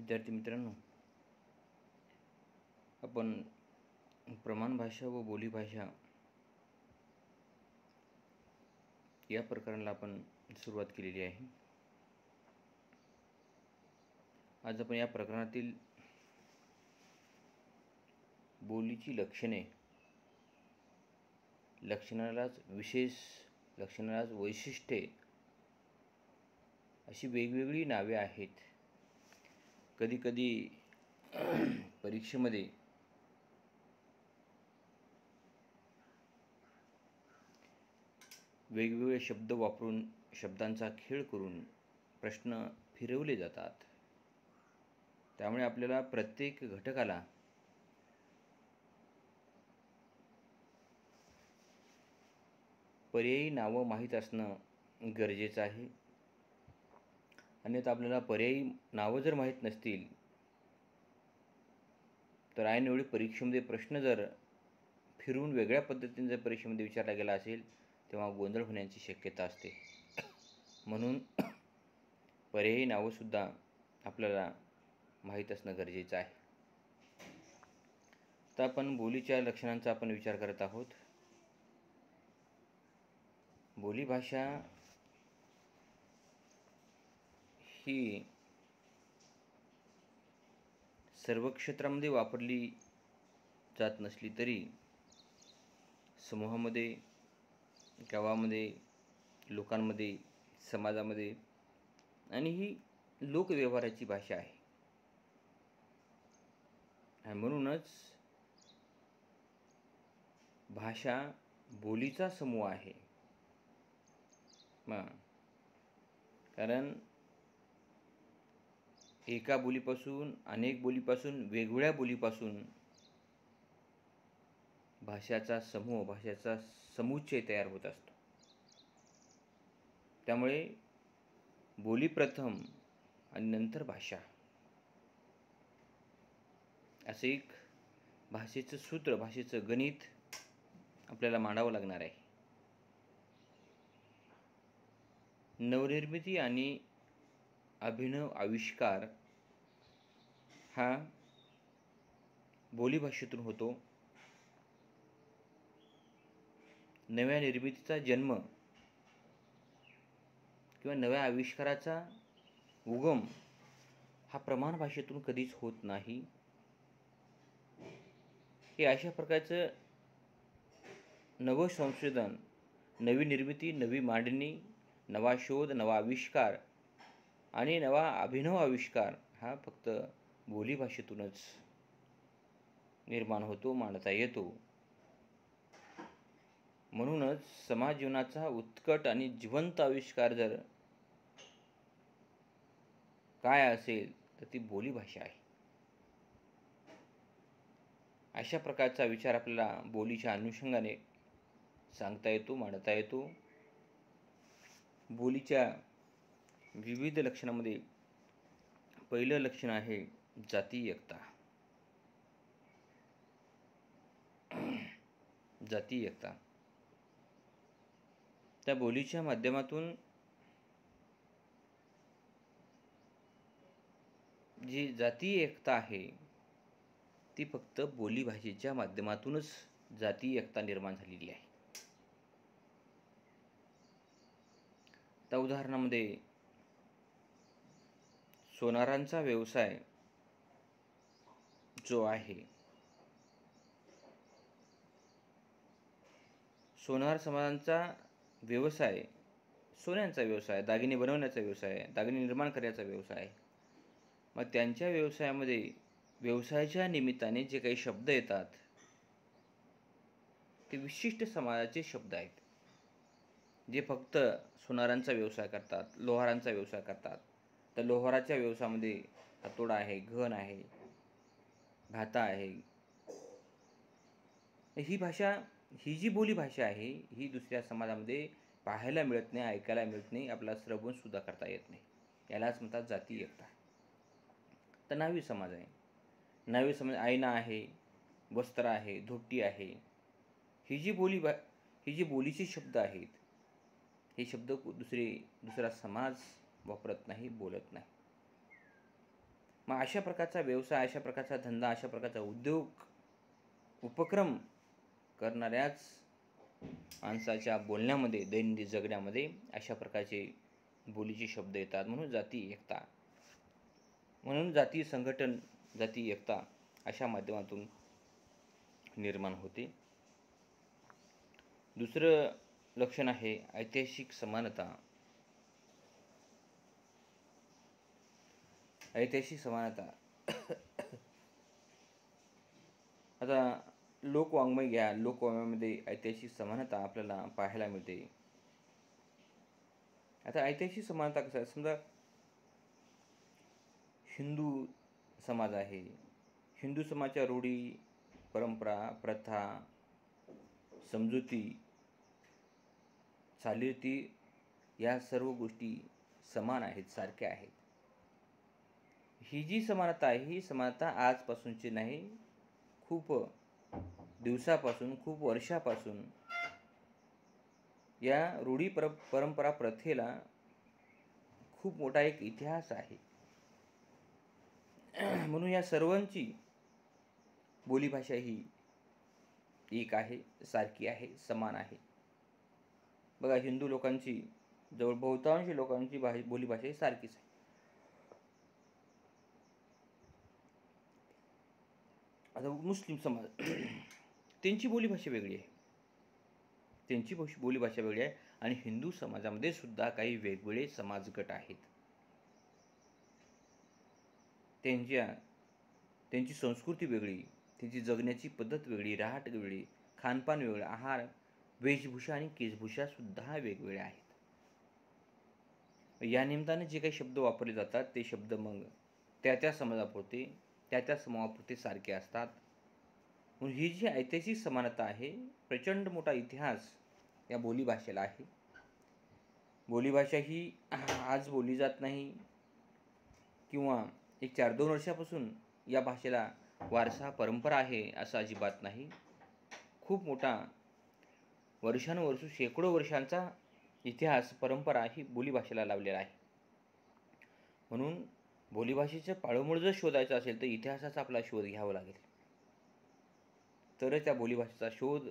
विद्यार्थी मित्रांनो, आपण प्रमाण भाषा व बोलीभाषा या प्रकरणाला आपण सुरुवात केलेली आहे. आज आपण या प्रकरणातील बोलीची लक्षणे, लक्षणालाच विशेष, लक्षणालाच वैशिष्ट्ये अशी वेगवेगळी नावे आहेत. कधीकधी परीक्षेमध्ये वेगवेगळे शब्द वापरून, शब्दांचा खेळ करून प्रश्न फिरवले जातात. त्यामुळे आपल्याला प्रत्येक घटकाला पर्यायी नावं माहीत असणं गरजेचं आहे. अन्यथा आपल्याला पर्यायी नावं जर माहीत नसतील तर ऐनवेळी परीक्षेमध्ये प्रश्न जर फिरून वेगळ्या पद्धतीने जर परीक्षेमध्ये विचारला गेला असेल तेव्हा गोंधळ होण्याची शक्यता असते. म्हणून पर्यायी नावंसुद्धा आपल्याला माहीत असणं गरजेचं आहे. तर आपण बोलीच्या लक्षणांचा आपण विचार करत आहोत. बोलीभाषा ही सर्व क्षेत्रामध्ये वापरली जात नसली तरी समूहामध्ये, गावामध्ये, लोकांमध्ये, समाजामध्ये आणि ही लोकव्यवहाराची भाषा आहे. आणि म्हणूनच भाषा बोलीचा समूह आहे. कारण एका बोलीपासून, अनेक बोलीपासून, वेगवेगळ्या बोलीपासून भाषाचा समूह, भाषाचा समुच्चय तयार होत असतो. त्यामुळे बोली प्रथम आणि नंतर भाषा असं एक भाषेचं सूत्र, भाषेचं गणित आपल्याला मांडावं लागणार आहे. नवनिर्मिती आणि अभिनव आविष्कार हा बोलीभाषेतून होतो. नव्या निर्मितीचा जन्म किंवा नव्या आविष्काराचा उगम हा प्रमाण भाषेतून कधीच होत नाही. हे अशा प्रकारचं नवं संशोधन, नवी निर्मिती, नवी मांडणी, नवा शोध, नवा आविष्कार आणि नवा अभिनव आविष्कार हा फक्त बोलीभाषेतूनच निर्माण होतो, मांडता येतो. म्हणूनच समाज जीवनाचा उत्कट आणि जिवंत आविष्कार जर काय असेल तर ती बोलीभाषा आहे. अशा प्रकारचा विचार आपल्याला बोलीच्या अनुषंगाने सांगता येतो, मांडता येतो. बोलीच्या विविध लक्षणामध्ये पहिलं लक्षण आहे जातीयकता. जातीयकता त्या बोलीच्या माध्यमातून जी जातीय एकता आहे ती फक्त बोलीभाषेच्या माध्यमातूनच जातीय एकता निर्माण झालेली आहे. त्या उदाहरणामध्ये सोनारांचा व्यवसाय जो आहे, सोनार समाजांचा व्यवसाय सोन्यांचा व्यवसाय, दागिने बनवण्याचा व्यवसाय, दागिने निर्माण करण्याचा व्यवसाय. मग त्यांच्या व्यवसायामध्ये व्यवसायाच्या निमित्ताने जे काही शब्द येतात ते विशिष्ट समाजाचे शब्द आहेत. जे फक्त सोनारांचा व्यवसाय करतात, लोहारांचा व्यवसाय करतात. तर लोहाराच्या व्यवसायामध्ये हातोडा आहे, घन आहे, भाता आहे. ही भाषा, ही जी बोली भाषा आहे ही दुसऱ्या समाजामध्ये पाहायला मिळत नाही, ऐकायला मिळत नाही, आपल्याला श्रवण सुद्धा करता येत नाही. यालाच म्हणतात जातीयकता. तर नावी समाज आहे. नावी समाज आयना आहे, वस्त्र आहे, धोटी आहे. ही जी बोलीचे शब्द आहेत, हे शब्द दुसरा समाज वापरत नाही, बोलत नाही. मग अशा प्रकारचा व्यवसाय, अशा प्रकारचा धंदा, अशा प्रकारचा उद्योग, उपक्रम करणाऱ्याच माणसाच्या बोलण्यामध्ये, दैनंदिन जगण्यामध्ये अशा प्रकारचे बोलीचे शब्द येतात. म्हणून जाती एकता, म्हणून जाती संघटन, जाती एकता अशा माध्यमातून निर्माण होते. दुसरं लक्षण आहे ऐतिहासिक समानता. ऐतिहासिक समानता आता लोकवाङ्मय घ्या, लोकवाङ्मयामध्ये ऐतिहासिक समानता आपल्याला पाहायला मिळते. आता ऐतिहासिक समानता कसं आहे, समजा हिंदू समाज आहे, हिंदू समाजाच्या रूढी, परंपरा, प्रथा, समजुती, चालीरीती या सर्व गोष्टी समान आहेत, सारख्या आहेत. ही जी समानता आहे, ही समानता आजपासूनची नाही, खूप दिवसापासून, खूप वर्षापासून या रूढी परंपरा प्रथेला खूप मोठा एक इतिहास आहे. म्हणून या सर्वांची बोलीभाषा ही एक आहे, सारखी आहे, समान आहे. बघा, हिंदू लोकांची जवळ बहुतांश लोकांची बोलीभाषा ही सारखीच आहे. आता मुस्लिम समाज त्यांची बोलीभाषा वेगळी आहे, त्यांची बोलीभाषा वेगळी आहे. आणि हिंदू समाजामध्ये सुद्धा काही वेगवेगळे समाजगट आहेत. त्यांची संस्कृती वेगळी, त्यांची जगण्याची पद्धत वेगळी, राहट वेगळी, खानपान वेगळं, आहार, वेशभूषा आणि केशभूषा सुद्धा वेगवेगळ्या आहेत. या निमित्ताने जे काही शब्द वापरले जातात ते शब्द मग त्या समाजापुरते, त्या समूहापुरते सारखे असतात. म्हणून ही जी ऐतिहासिक समानता आहे, प्रचंड मोठा इतिहास या बोलीभाषेला आहे. बोलीभाषा ही आज बोलली जात नाही किंवा एक 4-2 वर्षापासून या भाषेला वारसा, परंपरा आहे असं अजिबात नाही. खूप मोठा वर्षानुवर्ष, शेकडो वर्षांचा इतिहास, परंपरा ही बोलीभाषेला लावलेला आहे. म्हणून बोलीभाषेचं पाळमुळ जर शोधायचं असेल तर इतिहासाचा आपला शोध घ्यावा लागेल, तरच त्या बोलीभाषेचा शोध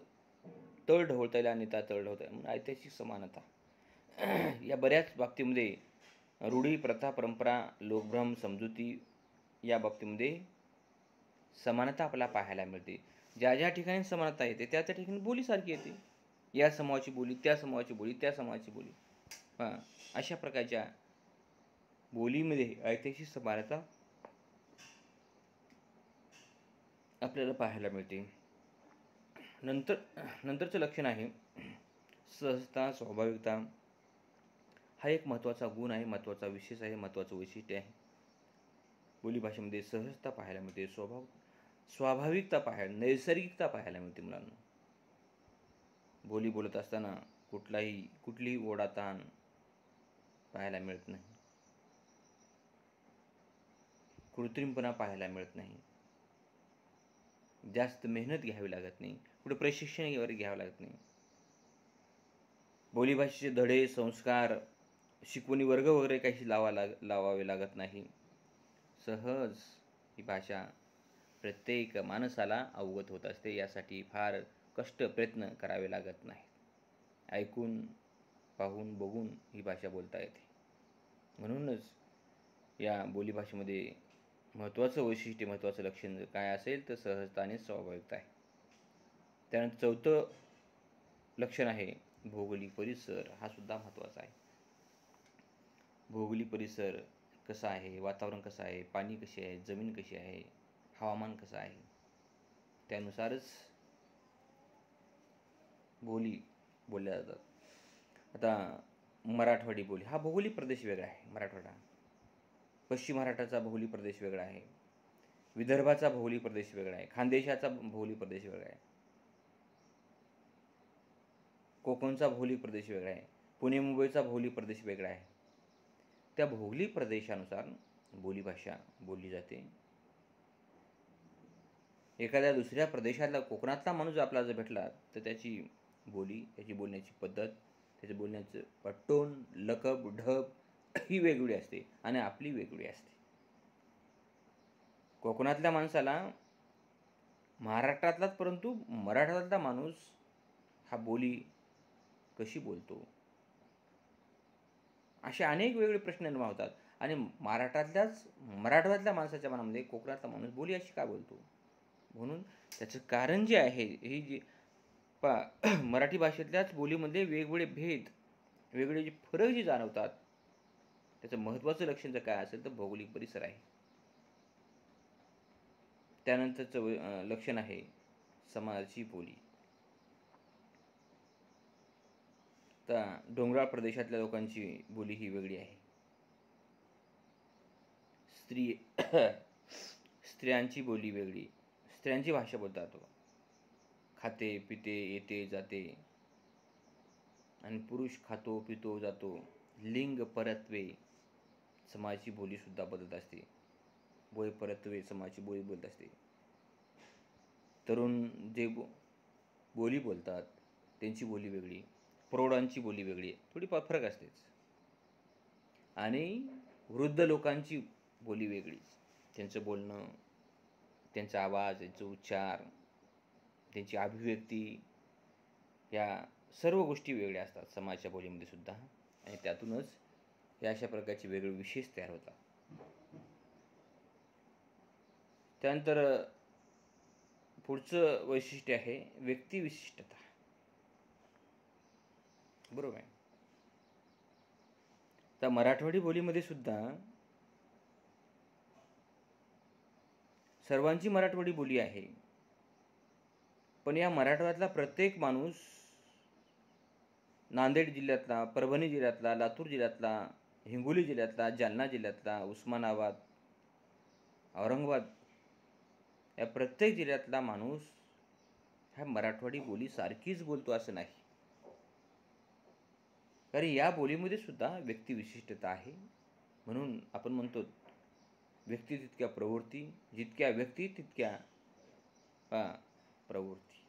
तळ ढवळता येईल आणि त्या तळ ढवळता येईल. म्हणून ऐतिहासिक समानता या बऱ्याच बाबतीमध्ये, रूढी, प्रथा, परंपरा, लोकभ्रम, समजुती या बाबतीमध्ये समानता आपल्याला पाहायला मिळते. ज्या ज्या ठिकाणी समानता येते त्या त्या ठिकाणी बोली सारखी येते. या समूहाची बोली, त्या समूहाची बोली, त्या समूहाची बोली, अशा प्रकारच्या बोलीमध्ये ऐतिहासिक समानता आपल्याला पाहायला मिळते. नंतरचं लक्षण आहे सहजता, स्वाभाविकता. हा एक महत्त्वाचा गुण आहे, महत्त्वाचा विशेष आहे, महत्त्वाचं वैशिष्ट्य आहे. बोलीभाषेमध्ये सहजता पाहायला मिळते, स्वाभाविकता पाहायला, नैसर्गिकता पाहायला मिळते. मुलांना बोली बोलत असताना कुठलीही ओढाताण पाहायला मिळत नाही, कृत्रिमपणा पाहायला मिळत नाही, जास्त मेहनत घ्यावी लागत नाही, कुठे प्रशिक्षण वगैरे घ्यावं लागत नाही. बोलीभाषेचे धडे, संस्कार, शिकवणी वर्ग वगैरे काही लावावे लागत नाही. सहज ही भाषा प्रत्येक माणसाला अवगत होत असते. यासाठी फार कष्ट, प्रयत्न करावे लागत नाही. ऐकून, पाहून, बघून ही भाषा बोलता येते. म्हणूनच या बोलीभाषेमध्ये महत्त्वाचं वैशिष्ट्य, महत्त्वाचं लक्षण काय असेल तर सहजता आणि स्वाभाविकता आहे. त्यानंतर चौथं लक्षण आहे भौगोलिक परिसर. हा सुद्धा महत्त्वाचा आहे. भौगोलिक परिसर कसा आहे, वातावरण कसं आहे, पाणी कशी आहे, जमीन कशी आहे, हवामान कसं आहे, त्यानुसारच बोली बोलल्या जातात. आता मराठवाडी बोली, हा भौगोलिक प्रदेश वेगळा आहे. मराठवाडा, पश्चिम महाराष्ट्राचा भौगोलिक प्रदेश वेगळा आहे, विदर्भाचा भौगोलिक प्रदेश वेगळा आहे, खानदेशाचा भौगोलिक प्रदेश वेगळा आहे, कोकणचा भौगोलिक प्रदेश वेगळा आहे, पुणे मुंबईचा भौगोलिक प्रदेश वेगळा आहे. त्या भौगोलिक प्रदेशानुसार बोलीभाषा बोलली जाते. एखाद्या दुसऱ्या प्रदेशातला, कोकणातला माणूस आपला जर भेटला तर त्याची बोली, त्याची बोलण्याची पद्धत, त्याचं बोलण्याचं टोन, लकब, ढब ही वेगवेगळी असते आणि आपली वेगवेगळी असते. कोकणातल्या माणसाला महाराष्ट्रातलाच परंतु मराठवाड्यातला माणूस हा बोली कशी बोलतो, असे अनेक वेगवेगळे प्रश्न निर्माण होतात. आणि मराठवाड्यातल्या माणसाच्या मनामध्ये कोकणातला माणूस बोली अशी का बोलतो, म्हणून त्याचं कारण जे आहे, ही जी मराठी भाषेतल्याच बोलीमध्ये वेगवेगळे भेद, वेगवेगळे जे फरक जे जाणवतात, त्याचं महत्त्वाचं लक्षण जर काय असेल तर भौगोलिक परिसर आहे. त्यानंतरचं लक्षण आहे समाजाची बोली. तर डोंगराळ प्रदेशातल्या लोकांची बोली ही वेगळी आहे. स्त्रियांची बोली वेगळी, स्त्रियांची भाषा बोलतात, खाते पिते येते जाते. आणि पुरुष खातो पितो जातो. लिंग परत्वे समाजाची बोलीसुद्धा बदलत असते. वय परत्वे समाजाची बोली बोलत असते. तरुण जे बोली बोलतात त्यांची बोली वेगळी, प्रौढांची बोली वेगळी, थोडी फरक असतेच. आणि वृद्ध लोकांची बोली वेगळी, त्यांचं बोलणं, त्यांचा आवाज, त्यांचे उच्चार, त्यांची अभिव्यक्ती, या सर्व गोष्टी वेगळ्या असतात समाजाच्या बोलीमध्ये सुद्धा. आणि त्यातूनच या अशा प्रकारचे वेगळे विशेष तयार होतात. त्यानंतर पुढचं वैशिष्ट्य आहे व्यक्तिविशिष्टता. बरोबर आहे. तर मराठवाडी बोलीमध्ये सुद्धा सर्वांची मराठवाडी बोली आहे, पण या मराठवाड्यातला प्रत्येक माणूस नांदेड जिल्ह्यातला, परभणी जिल्ह्यातला, लातूर जिल्ह्यातला, हिंगोली जिल्ह्यातला, जालना जिल्ह्यातला, उस्मानाबाद, औरंगाबाद या प्रत्येक जिल्ह्यातला माणूस ह्या मराठवाडी बोली सारखीच बोलतो असं नाही. कारण या बोलीमध्ये सुद्धा व्यक्तिविशिष्टता आहे. म्हणून आपण म्हणतो व्यक्ती तितक्या प्रवृत्ती, जितक्या व्यक्ती तितक्या प्रवृत्ती.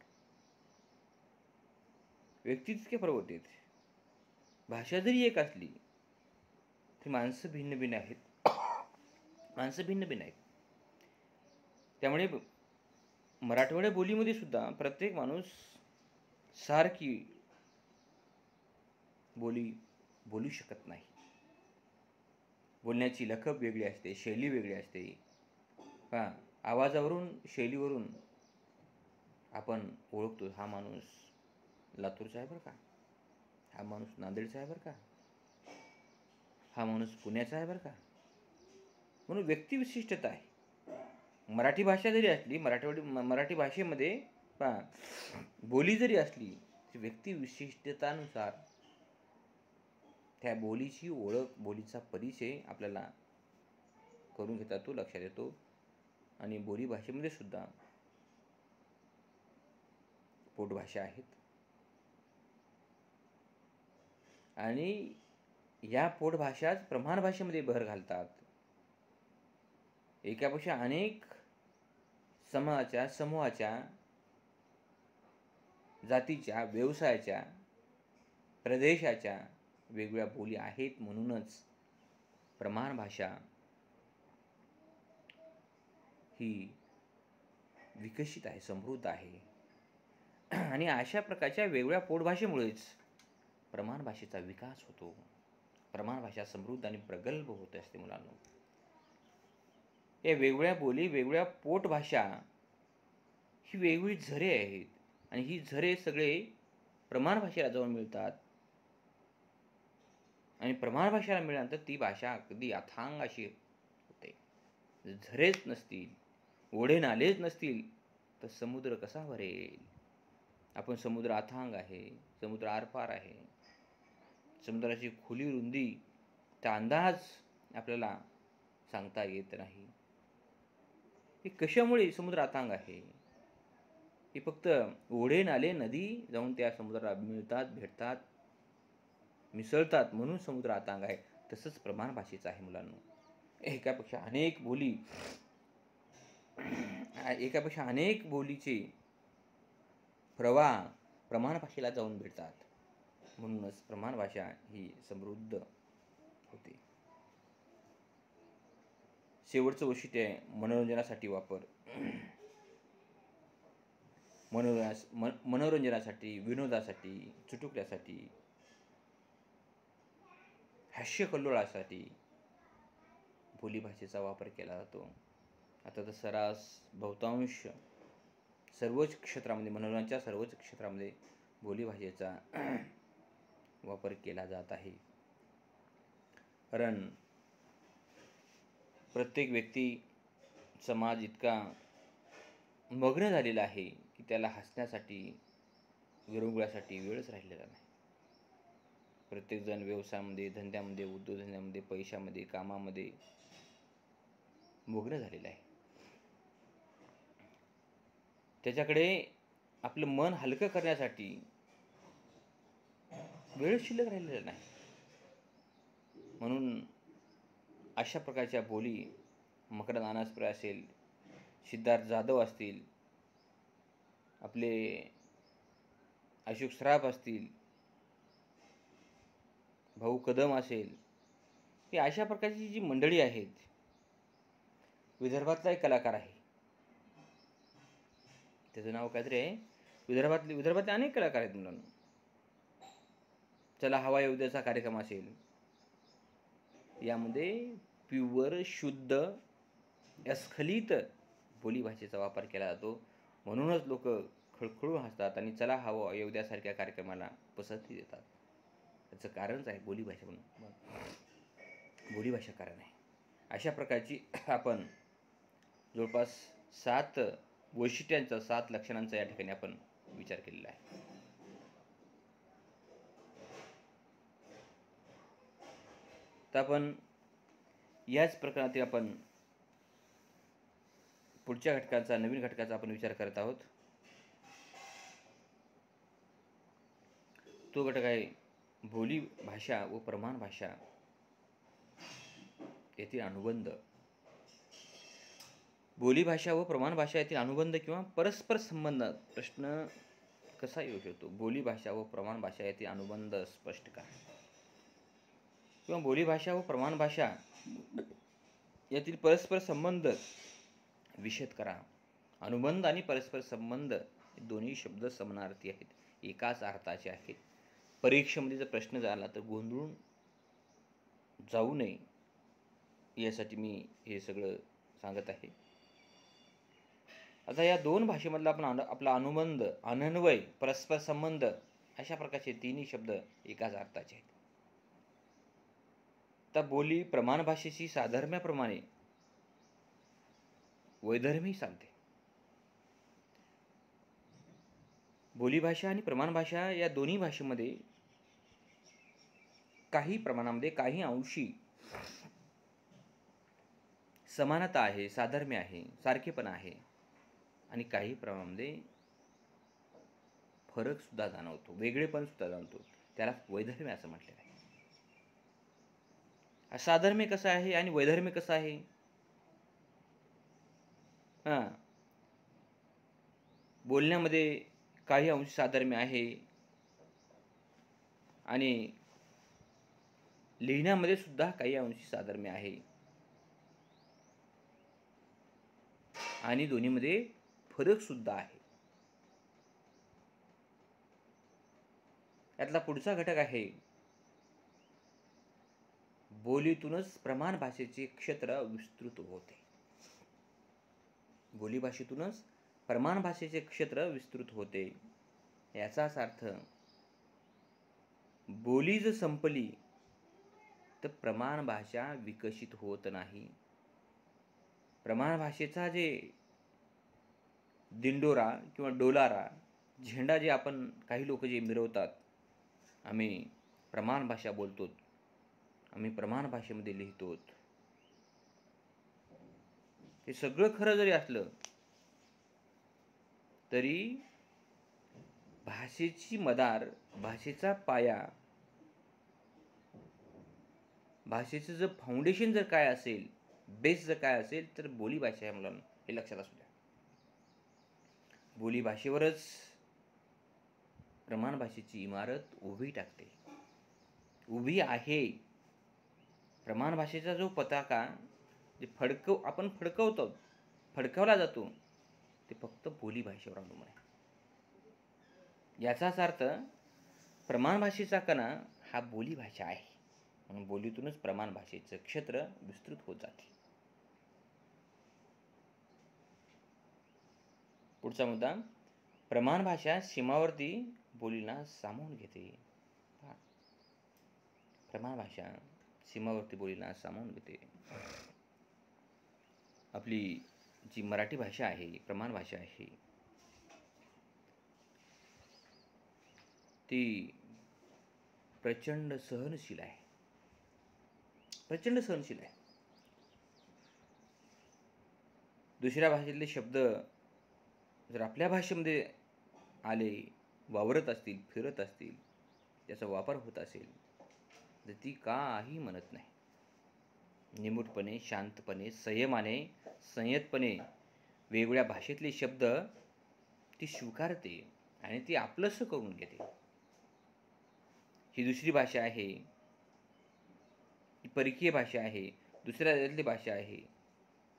व्यक्ती तितक्या प्रवृत्ती आहेत. भाषा जरी एक असली तरी माणसं भिन्न भिन्न आहेत. माणसं भिन्न भिन्न आहेत. त्यामुळे मराठवाड्या बोलीमध्ये सुद्धा प्रत्येक माणूस सारखी बोली बोलू शकत नाही. बोलण्याची लकब वेगळी असते, शैली वेगळी असते. आवाजावरून, शैलीवरून आपण ओळखतो हा माणूस लातूरचा आहे बरं का, हा माणूस नांदेडचा आहे बरं का, हा माणूस पुण्याचा आहे बरं का. म्हणून व्यक्तिविशिष्टता आहे. मराठी भाषा जरी असली, मराठी भाषेमध्ये बोली जरी असली, व्यक्तिविशिष्टतानुसार त्या बोलीची ओळख, बोलीचा परिचय आपल्याला करून घेता तो लक्षात येतो. आणि बोली भाषेमध्ये सुद्धा पोटभाषा आहेत. आणि या पोटभाषाच प्रमाण भाषेमध्ये भर घालतात. एकापेक्षा अनेक समाजाच्या, समूहाच्या, जातीच्या, व्यवसायाच्या, प्रदेशाच्या वेगवेगळ्या बोली आहेत. म्हणूनच प्रमाण भाषा ही विकसित आहे, समृद्ध आहे. आणि अशा प्रकारच्या वेगवेगळ्या पोटभाषेमुळेच प्रमाण भाषेचा विकास होतो. प्रमाण भाषा समृद्ध आणि प्रगल्भ होत असते मुलांनो. या वेगवेगळ्या बोली, वेगवेगळ्या पोटभाषा ही वेगवेगळी झरे आहेत. आणि ही झरे सगळे प्रमाण भाषेला जाऊन मिळतात. आणि प्रमाण भाषेला मिळाल्यानंतर ती भाषा अगदी अथांग अशी होते. झरेच नसतील, ओढे नालेच नसतील तर समुद्र कसा भरेल. आपण समुद्र अथांग आहे, समुद्र आरपार आहे. समुद्राची खोली, रुंदी त्या अंदाज आपल्याला सांगता येत नाही. हे कशामुळे समुद्र अथांग आहे? हे फक्त ओढे नाले नदी जाऊन त्या समुद्राला मिळतात, भेटतात, मिसळतात म्हणून समुद्र अथांग आहे. तसंच प्रमाण भाषेचं आहे मुलांनो. एकापेक्षा अनेक बोलीचे प्रवाह प्रमाण भाषेला जाऊन भेटतात. म्हणूनच प्रमाण भाषा ही समृद्ध होते. शेवटचं वैशिष्ट्य आहे मनोरंजनासाठी वापर. मनोरंजनासाठी, विनोदासाठी, चुटुकल्यासाठी, हास्यकल्लोळासाठी बोलीभाषेचा वापर केला जातो. आता तर सर्रास बहुतांश सर्वच क्षेत्रामध्ये, मनोरंजनाच्या सर्वच क्षेत्रामध्ये बोलीभाषेचा वापर केला जात आहे. कारण प्रत्येक व्यक्ती, समाज इतका मग्न झालेला आहे की त्याला हसण्यासाठी, विरंगुळ्यासाठी वेळच राहिलेला नाही. प्रत्येकजण व्यवसायामध्ये, धंद्यामध्ये, उद्योगधंद्यामध्ये, पैशामध्ये, कामामध्ये मग्न झालेला आहे. त्याच्याकडे आपलं मन हलकं करण्यासाठी वेळ शिल्लक राहिलेला नाही. म्हणून अशा प्रकारच्या बोली मकरंद अनासपुरे असेल, सिद्धार्थ जाधव असतील, आपले अशोक सराफ असतील, भाऊ कदम असेल, ही अशा प्रकारची जी मंडळी आहेत. विदर्भातला एक कलाकार आहे, त्याचं नाव काहीतरी आहे. विदर्भातले अनेक कलाकार आहेत मुलांना. चला हवा येऊ द्याचा कार्यक्रम असेल, यामध्ये प्युअर शुद्ध अस्खलित बोलीभाषेचा वापर केला जातो. म्हणूनच लोक खळखळून हसतात आणि चला हवा येऊ द्यासारख्या कार्यक्रमाला पसंती देतात. त्याचं कारणच आहे बोलीभाषा. म्हणून बोलीभाषा कारण आहे. अशा प्रकारची आपण जवळपास 7 वैशिष्ट्यांचा, 7 लक्षणांचा या ठिकाणी आपण विचार केलेला आहे. तर आपण याच प्रकरणातील आपण पुढच्या घटकाचा, नवीन घटकाचा आपण विचार करत आहोत. तो घटक आहे बोली भाषा व प्रमाण भाषा येथील अनुबंध. बोलीभाषा व प्रमाण भाषा येथील अनुबंध किंवा परस्पर संबंध. प्रश्न कसा येऊ शकतो? बोलीभाषा व प्रमाण भाषा येथील अनुबंध स्पष्ट करा, किंवा बोलीभाषा व प्रमाण भाषा यातील परस्पर संबंध विशद करा. अनुबंध आणि परस्पर संबंध दोन्ही शब्द समानार्थी आहेत, एकाच अर्थाचे आहेत. परीक्षेमध्ये जर प्रश्न झाला तर गोंधळून जाऊ नये यासाठी मी हे सगळं सांगत आहे. आता या दोन भाषेमधला आपण आपला अनुबंध, अनन्वय, परस्पर संबंध अशा प्रकारचे तिन्ही शब्द एकाच अर्थाचे आहेत. तर बोली प्रमाण भाषेची साधर्म्याप्रमाणे वैधर्मी सांगते. बोलीभाषा आणि प्रमाण भाषा या दोन्ही भाषेमध्ये काही प्रमाणामध्ये, काही अंशी समानता आहे, साधर्म्य आहे, सारखेपणा आहे, आणि काही प्रमाणामध्ये फरक सुद्धा जाणवतो, वेगळेपण सुद्धा जाणवतो. त्याला वैधर्म्य असं म्हटलेलं आहे. साधर्म्य कसं आहे आणि वैधर्म्य कसं आहे? बोलण्यामध्ये काही अंश साधर्म्य आहे आणि लिहिण्यामध्ये सुद्धा काही अंशी साधर्म्य आहे, आणि दोन्हीमध्ये फरक सुद्धा आहे. यातला पुढचा घटक आहे बोलीतूनच प्रमाण भाषेचे क्षेत्र विस्तृत होते. बोलीभाषेतूनच प्रमाण भाषेचे क्षेत्र विस्तृत होते. याचाच अर्थ बोली जर संपली तर प्रमाण भाषा विकसित होत नाही. प्रमाण भाषेचा जे दिंडोरा किंवा डोलारा, झेंडा जे आपण काही लोक जे मिरवतात, आम्ही प्रमाण भाषा बोलतो, आम्ही प्रमाण भाषेमध्ये लिहितो, हे सगळं खरं जरी असलं तरी भाषेची मदार, भाषेचा पाया, भाषेचं जर फाउंडेशन जर काय असेल, बेस जर काय असेल, तर बोली भाषा आहे मुलांना. हे लक्षात असू द्या. बोली भाषेवरच प्रमाण भाषेची इमारत उभी टाकते, उभी आहे. प्रमाण भाषेचा जो पताका जे आपण फडकवतो, फडकावला जातो, ते फक्त बोलीभाषेवर अवलंबून आहे. याचाच अर्थ प्रमाण भाषेचा कणा हा बोलीभाषा आहे. म्हणून बोलीतूनच प्रमाण भाषेचं क्षेत्र विस्तृत होत जाते. पुढचा मुद्दा, प्रमाण भाषा सीमावर्ती बोलींना सामावून घेते. प्रमाण भाषा सीमावर्ती बोलींना सामावून घेते. आपली जी मराठी भाषा आहे, प्रमाण भाषा आहे, ती प्रचंड सहनशील आहे. प्रचंड सहनशील आहे. दुसऱ्या भाषेतले शब्द जर आपल्या भाषेमध्ये आले, वावरत असतील, फिरत असतील, त्याचा वापर होत असेल, तर ती काही म्हणत नाही. निमूटपणे, शांतपणे, संयमाने, संयतपणे वेगवेगळ्या भाषेतले शब्द ती स्वीकारते आणि ती आपलंसं करून घेते. ही दुसरी भाषा आहे, ही परकीय भाषा आहे, दुसऱ्या राज्यातली भाषा आहे,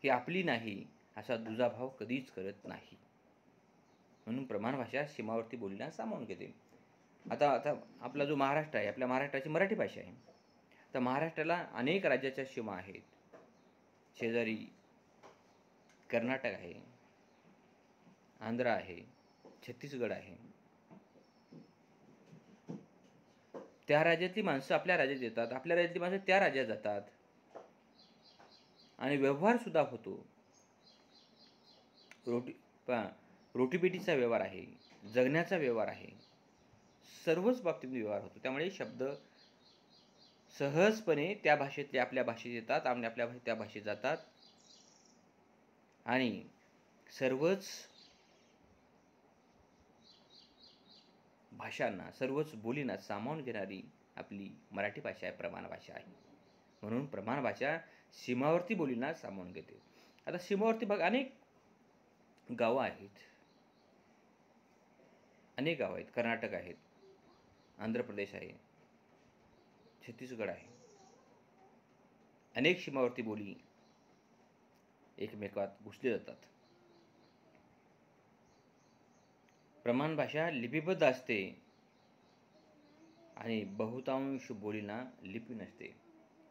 ही आपली नाही असा दुजाभाव कधीच करत नाही. म्हणून प्रमाण भाषा सीमावर्ती बोलींना सामावून घेते. आता आपला जो महाराष्ट्र आहे, आपल्या महाराष्ट्राची मराठी भाषा आहे. तर महाराष्ट्राला अनेक राज्याच्या सीमा आहेत. शेजारी कर्नाटक आहे, आंध्र आहे, छत्तीसगड आहे. त्या राज्यातली माणसं आपल्या राज्यात येतात, आपल्या राज्यातली माणसं त्या राज्यात जातात आणि व्यवहार सुद्धा होतो. रोटीपेटीचा व्यवहार आहे, जगण्याचा व्यवहार आहे, सर्वच बाबतीत व्यवहार होतो. त्यामुळे शब्द सहजपणे त्या भाषेतले आपल्या भाषेत येतात, आपल्या भाषेत त्या भाषेत जातात आणि सर्वच भाषांना, सर्वच बोलींना सामावून घेणारी आपली मराठी भाषा आहे, प्रमाण भाषा आहे. म्हणून प्रमाण भाषा सीमावर्ती बोलींना सामावून घेते. आता सीमावर्ती भाग अनेक गावं आहेत, अनेक गावं आहेत. कर्नाटक आहेत, आंध्र प्रदेश आहे, छत्तीसगड आहे. अनेक सीमावर्ती बोली एकमेकात घुसले जातात. प्रमाण भाषा लिपिबद्ध असते आणि बहुतांश बोलींना लिपी नसते.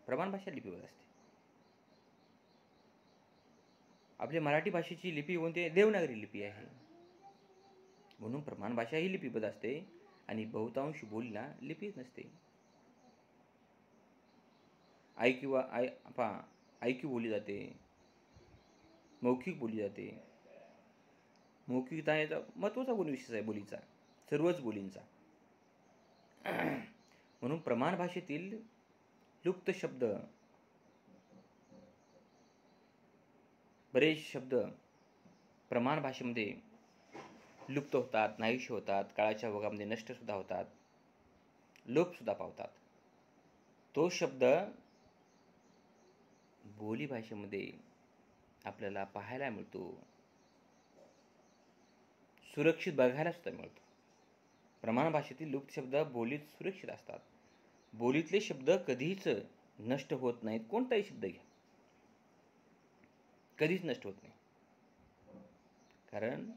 प्रमाण भाषा लिपिबद्ध असते. आपली मराठी भाषेची लिपी कोणती? देवनागरी लिपी आहे. म्हणून प्रमाण भाषा ही लिपिबद्ध असते आणि बहुतांश बोलीला लिपीच नसते. ऐक्यू बोली जाते, मौखिक बोली जाते. मौखिकता याचा महत्त्वाचा गुणविशेष आहे बोलीचा, सर्वच बोलींचा. म्हणून प्रमाण भाषेतील लुप्त शब्द, बरेच शब्द प्रमाण भाषेमध्ये लुप्त होतात, नाहीसे होतात, काळाच्या ओघामध्ये नष्ट सुद्धा होतात, लोप सुद्धा पावतात. तो शब्द बोली भाषेमध्ये आपल्याला पाहायला मिळतो, सुरक्षित बघायला सुद्धा मिळतो. प्रमाण भाषेतील लुप्त शब्द बोलीत सुरक्षित असतात. बोलीतले शब्द कधीच नष्ट होत नाहीत. कोणताही शब्द घ्या, कधीच नष्ट होत नाही. कारण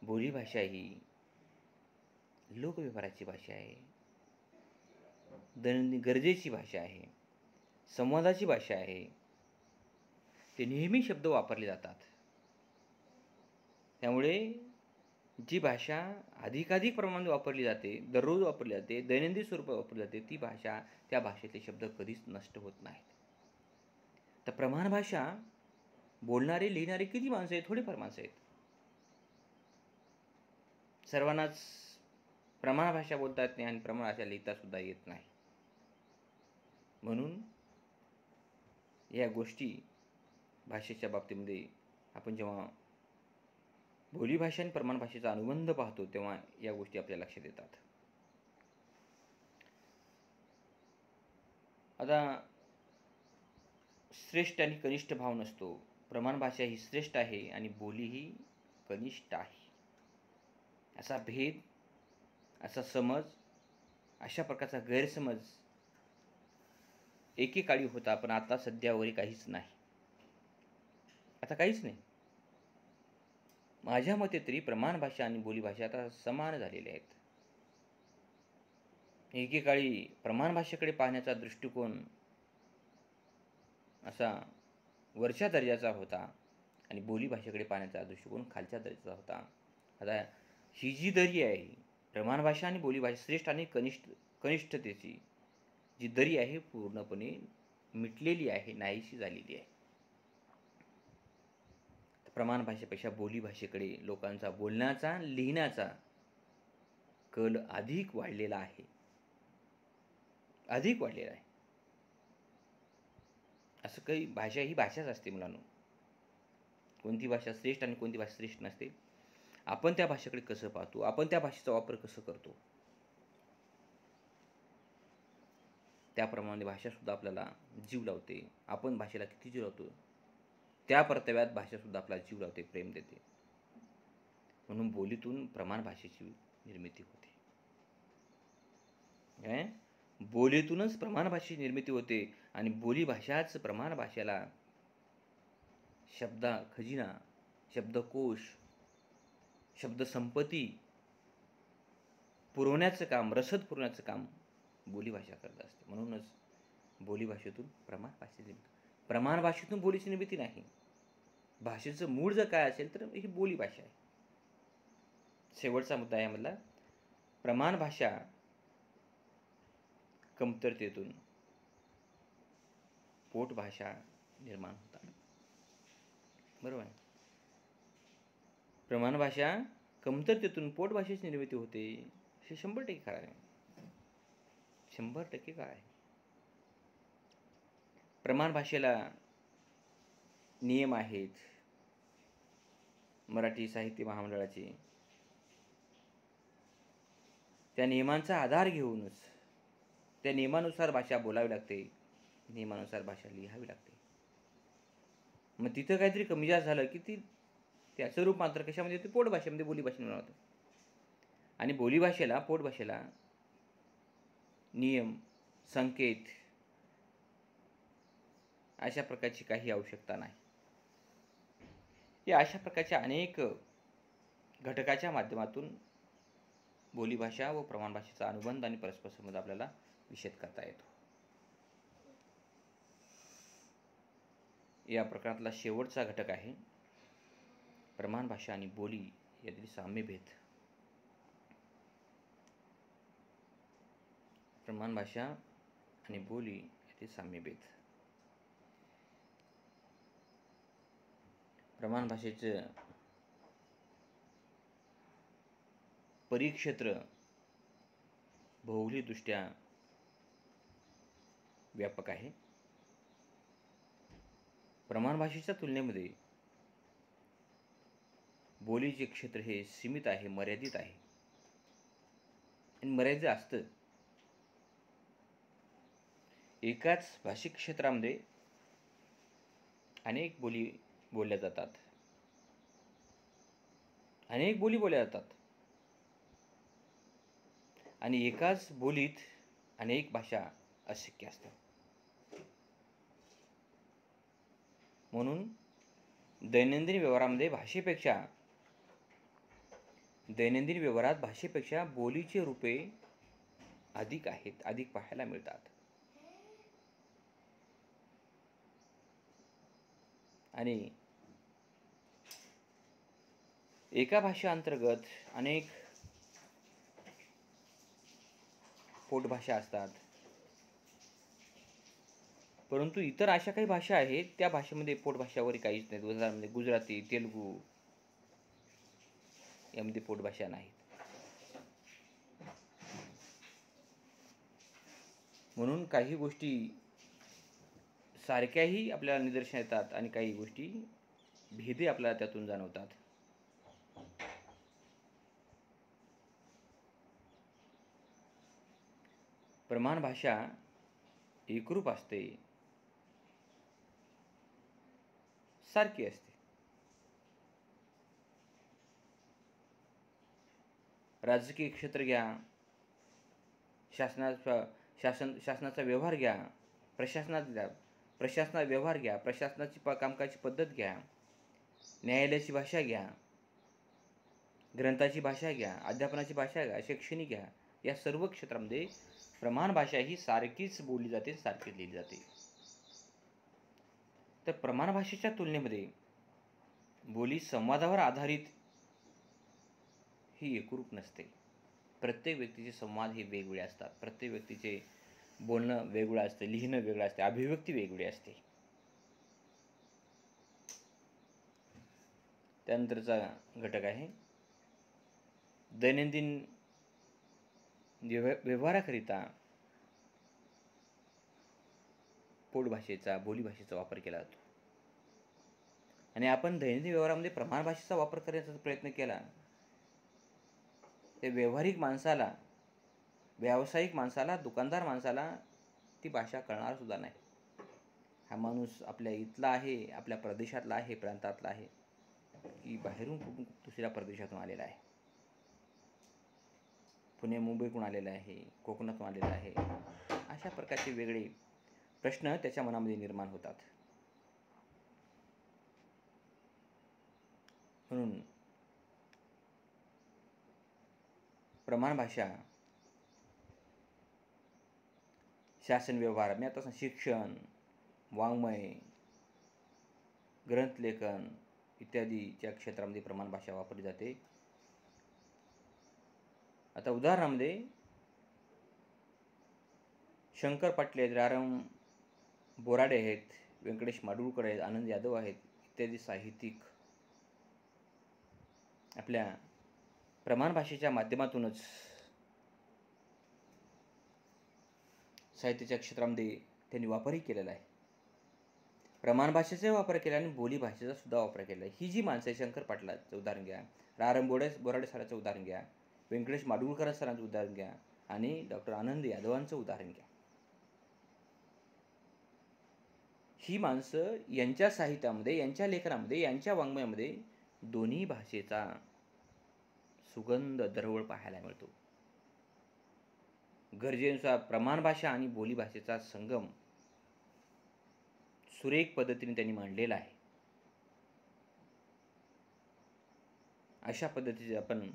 बोली भाषा ही लोकव्यवहाराची भाषा आहे, दैनंदिन गरजेची भाषा आहे, संवादाची भाषा आहे. ते नेहमी शब्द वापरले जातात. त्यामुळे जी भाषा अधिकाधिक प्रमाणात वापरली जाते, दररोज वापरली जाते, दैनंदिन स्वरूपात वापरली जाते, ती भाषा, त्या भाषेतले शब्द कधीच नष्ट होत नाहीत. तर प्रमाण भाषा बोलणारे, लिहिणारे किती माणसं आहेत? थोडीफार माणसं आहेत. सर्वांनाच प्रमाण भाषा बोलता येत नाही आणि प्रमाण भाषा लिहिता सुद्धा येत नाही. म्हणून या गोष्टी भाषेच्या बाबतीमध्ये आपण जेव्हा बोलीभाषा आणि प्रमाण भाषेचा अनुबंध पाहतो, तेव्हा या गोष्टी आपल्या लक्षात येतात. आता श्रेष्ठ आणि कनिष्ठ भाव नसतो. प्रमाण भाषा ही श्रेष्ठ आहे आणि बोली ही कनिष्ठ आहे, असा भेद, असा समज, अशा प्रकारचा गैरसमज एकेकाळी होता, पण आता सध्यावरी काहीच नाही. आता काहीच नाही. माझ्या मते तरी प्रमाण भाषा आणि बोलीभाषा आता समान झालेल्या आहेत. एकेकाळी प्रमाण भाषेकडे पाहण्याचा दृष्टिकोन असा वरच्या दर्जाचा होता आणि बोलीभाषेकडे पाहण्याचा दृष्टिकोन खालच्या दर्जाचा होता. आता ही जी दरी आहे, प्रमाण भाषा आणि बोलीभाषा श्रेष्ठ आणि कनिष्ठतेची जी दरी आहे पूर्णपणे मिटलेली आहे, नाहीशी झालेली आहे. प्रमाण भाषेपेक्षा बोलीभाषेकडे लोकांचा बोलण्याचा, लिहिण्याचा कल अधिक वाढलेला आहे. अधिक वाढलेला आहे. असं काही भाषा ही भाषाच असते मुलांनो. कोणती भाषा श्रेष्ठ आणि कोणती भाषा श्रेष्ठ नसते. आपण त्या भाषेकडे कसं पाहतो, आपण त्या भाषेचा वापर कसं करतो, त्याप्रमाणे भाषासुद्धा आपल्याला जीव लावते. आपण भाषेला किती जीव लावतो, त्या परताव्यात भाषासुद्धा आपला जीव लावते, प्रेम देते. म्हणून बोलीतून प्रमाण भाषेची निर्मिती होते. बोलीतूनच प्रमाण भाषेची निर्मिती होते आणि बोलीभाषाच प्रमाण भाषेला खजिना, शब्दकोश, शब्दसंपत्ती पुरवण्याचं काम, रसद पुरवण्याचं काम बोलीभाषा करत असते. म्हणूनच बोलीभाषेतून प्रमाण भाषेची निर्मिती. प्रमाण भाषेतून बोलीची निर्मिती नाही. भाषेचं मूळ जर काय असेल तर ही बोलीभाषा आहे. शेवटचा मुद्दा यामधला, प्रमाण भाषा कमतरतेतून पोटभाषा निर्माण होतात. बरोबर आहे. प्रमाण भाषा कमतरतेतून पोटभाषेची निर्मिती होते, हे 100% खरं आहे. 100% काय आहे. प्रमाण भाषेला नियम आहेत. मराठी साहित्य महामंडळाचे त्या नियमांचा आधार घेऊनच त्या नियमानुसार भाषा बोलावी लागते, नियमानुसार भाषा लिहावी लागते. मग तिथं काहीतरी कमी जास्त झालं की त्याचं रूपांतर कशामध्ये होते, पोटभाषेमध्ये, बोलीभाषेमध्ये होतं. आणि बोलीभाषेला, पोटभाषेला नियम, संकेत अशा प्रकारची काही आवश्यकता नाही. या अशा प्रकारच्या अनेक घटकाच्या माध्यमातून बोलीभाषा व प्रमाण भाषेचा अनुबंध आणि परस्पर संबंध आपल्याला विशद करता येतो. या प्रकरणातला शेवटचा घटक आहे प्रमाण भाषा आणि बोली यातील साम्यभेद. प्रमाण भाषा आणि बोली यातील साम्यभेद. प्रमाण भाषेचं परिक्षेत्र भौगोलिकदृष्ट्या व्यापक आहे. प्रमाण भाषेच्या तुलनेमध्ये बोलीचे क्षेत्र हे सीमित आहे, मर्यादित आहे आणि मर्यादित असतं. एकाच भाषिक क्षेत्रामध्ये अनेक बोली बोलल्या जातात, अनेक बोली बोलल्या जातात आणि एकाच बोलीत अनेक भाषा अशक्य असतात. म्हणून दैनंदिन व्यवहारात भाषेपेक्षा बोलीचे रूपे अधिक आहेत, अधिक पाहायला मिळतात. आणि एका भाषेअंतर्गत अनेक पोटभाषा असतात, परंतु इतर अशा काही भाषा आहेत त्या भाषेमध्ये पोटभाषावर काहीच नाही. उदाहरणार्थ गुजराती, तेलुगू यामध्ये पोटभाषा नाहीत. म्हणून काही गोष्टी सारख्याही आपल्याला निदर्शन येतात आणि काही गोष्टी भेदे आपल्याला त्यातून जाणवतात. प्रमाण भाषा एकरूप असते, सारखी असते. राजकीय क्षेत्र घ्या, शासनाचा व्यवहार घ्या, प्रशासनात जा, प्रशासनात व्यवहार घ्या, प्रशासनाची कामकाजी पद्धत घ्या, न्यायालयाची भाषा घ्या, ग्रंथाची भाषा घ्या, अध्यापनाची भाषा घ्या, शैक्षणिक घ्या, या सर्व क्षेत्रामध्ये प्रमाण भाषा ही सारखीच बोलली जाते, सारखीच लिहिली जाते. तर प्रमाण भाषेच्या तुलनेमध्ये बोली संवादावर आधारित ही एकरूप नसते. प्रत्येक व्यक्तीचे संवाद हे वेगवेगळे असतात. प्रत्येक व्यक्तीचे बोलणं वेगळं असते, लिहिणं वेगळं असते, अभिव्यक्ती वेगळी असते. त्यानंतरचा घटक आहे दैनंदिन व्यवहाराकरिता पोटभाषेचा, बोलीभाषेचा वापर केला जातो. आणि आपण दैनंदिन व्यवहारामध्ये प्रमाण भाषेचा वापर करण्याचा प्रयत्न केला ते व्यावहारिक माणसाला, व्यावसायिक माणसाला, दुकानदार माणसाला ती भाषा कळणार सुद्धा नाही. हा माणूस आपल्या इथला आहे, आपल्या प्रदेशातला आहे, प्रांतातला आहे, की बाहेरून कुठून दुसऱ्या प्रदेशातून आलेला आहे, पुणे मुंबईकडून आलेला आहे, कोकणातून आलेला आहे. अशा प्रकारचे वेगळे प्रश्न त्याच्या मनामध्ये निर्माण होतात. म्हणून प्रमाण भाषा शासन व्यवहार, मी आता शिक्षण, वाङ्मय, ग्रंथलेखन इत्यादीच्या क्षेत्रामध्ये प्रमाण भाषा वापरली जाते. आता उदाहरणामध्ये शंकर पाटील आहेत, रारम बोराडे आहेत, व्यंकटेश माडगूळकर आहेत, आनंद यादव आहेत, इत्यादी साहित्यिक आपल्या प्रमाण भाषेच्या माध्यमातूनच साहित्याच्या क्षेत्रामध्ये त्यांनी वापरही केलेला आहे. प्रमाण भाषेचा वापर केला आणि बोली भाषेचा सुद्धा वापर केला आहे. ही जी माणसं आहे, शंकर पाटलाचं उदाहरण घ्या, रारम बोराडे सरांचं उदाहरण घ्या, व्यंकटेश माडगूळकर सरांचं उदाहरण घ्या आणि डॉक्टर आनंद यादवांचं उदाहरण घ्या. ही माणसं यांच्या साहित्यामध्ये, यांच्या लेखनामध्ये, यांच्या वाङ्मयामध्ये दोन्ही भाषेचा सुगंध दरवळ पाहायला मिळतो. गरजेनुसार प्रमाण भाषा आणि बोली भाषेचा संगम सुरेख पद्धतीने त्यांनी मांडलेला आहे. अशा पद्धतीचे आपण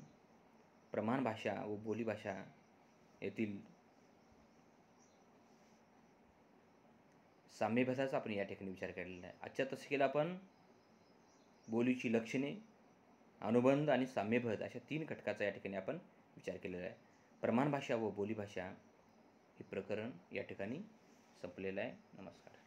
प्रमाण भाषा व बोली भाषा येथील साम्यभेदाचा आपण या ठिकाणी विचार केलेला आहे. आजच्या तासिकेला आपण बोलीची लक्षणे, अनुबंध आणि साम्यभेद अशा 3 घटकाचा या ठिकाणी आपण विचार केलेला आहे. प्रमाण भाषा व बोलीभाषा हे प्रकरण या ठिकाणी संपलेलं आहे. नमस्कार.